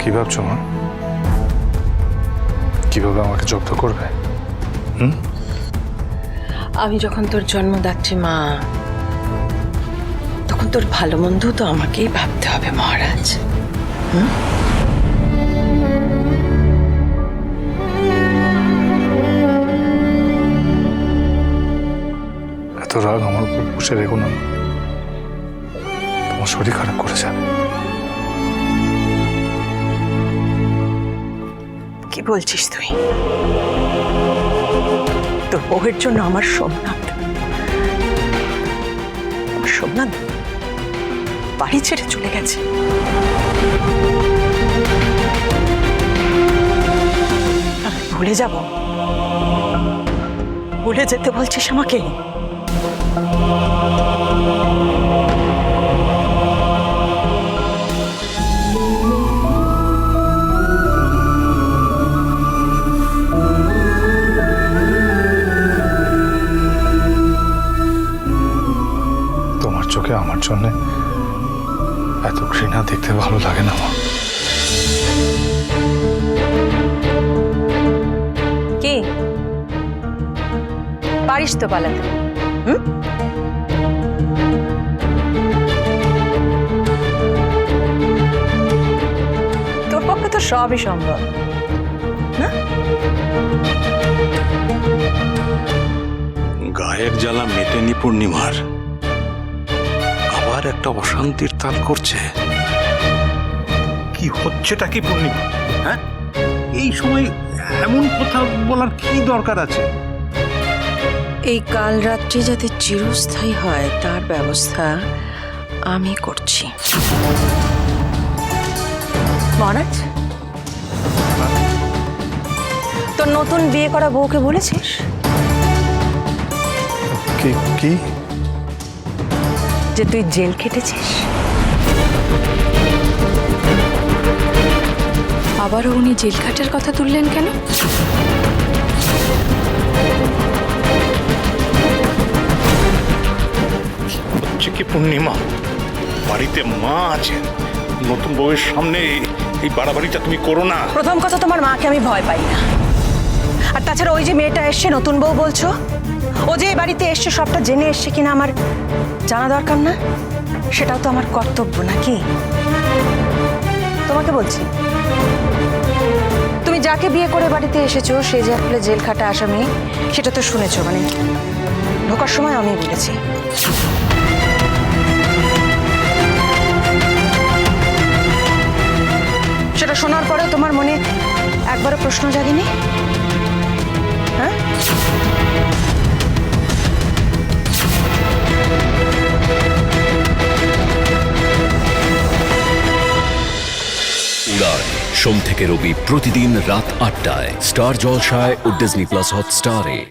কি ভাবছো মা? কিভাবে আমাকে জব্দ করবে? আমি যখন তোর জন্মদাত্রী মা, তখন তোর ভালো মন্দ তো আমাকেই ভাবতে হবে মহারাজ। এত রাগ আমার উপর পুষে রেখো না, তোমার শরীর খারাপ করে যাবে। কি বলছিস তুই? তোর বউয়ের জন্য আমার সোমনাথ বাড়ি ছেড়ে চলে গেছে। আমি ভুলে যাব? ভুলে যেতে বলছিস আমাকে? তোমার চোখে আমার জন্য এত ঘৃণা দেখতে ভালো লাগে না মা। কি পারিস তো পালাতে? তোর পক্ষে তো সবই সম্ভব না? গায়ের জ্বালা মেটেনি পূর্ণিমার, আবার একটা অশান্তির তাল করছে। কি হচ্ছেটা কি পূর্ণিমা? হ্যাঁ, এই সময় এমন কথা বলার কি দরকার আছে? এই কাল রাত্রি যাতে চিরস্থায়ী হয় তার ব্যবস্থা আমি করছি। মহারাজ, তোর নতুন বিয়ে করা বউকে বলেছিস কি কি? যে তুই জেল খেটেছিস? আবারও উনি জেল খাটার কথা তুললেন কেন? হচ্ছে কি পূর্ণিমা, বাড়িতে মা আছেন, নতুন বউয়ের সামনে এই বাড়াবাড়িটা তুমি করো না। প্রথম কথা, তোমার মাকে আমি ভয় পাই না। আর তাছাড়া ওই যে মেয়েটা এসছে নতুন বউ বলছো, ও যে এই বাড়িতে এসছে সবটা জেনে এসছে কিনা আমার জানা দরকার না? সেটাও তো আমার কর্তব্য নাকি? তোমাকে বলছি, তুমি যাকে বিয়ে করে বাড়িতে এসেছো সে যে আসলে জেল খাটা আসামি, সেটা তো শুনেছো। মানে ঢোকার সময় আমি বলেছি। সেটা শোনার পরে তোমার মনে একবারও প্রশ্ন জাগেনি? হ্যাঁ, উড়ান সোম থেকে রবি প্রতিদিন রাত ৮টায় স্টার জলসায় ও ডিজনি প্লাস হটস্টারে।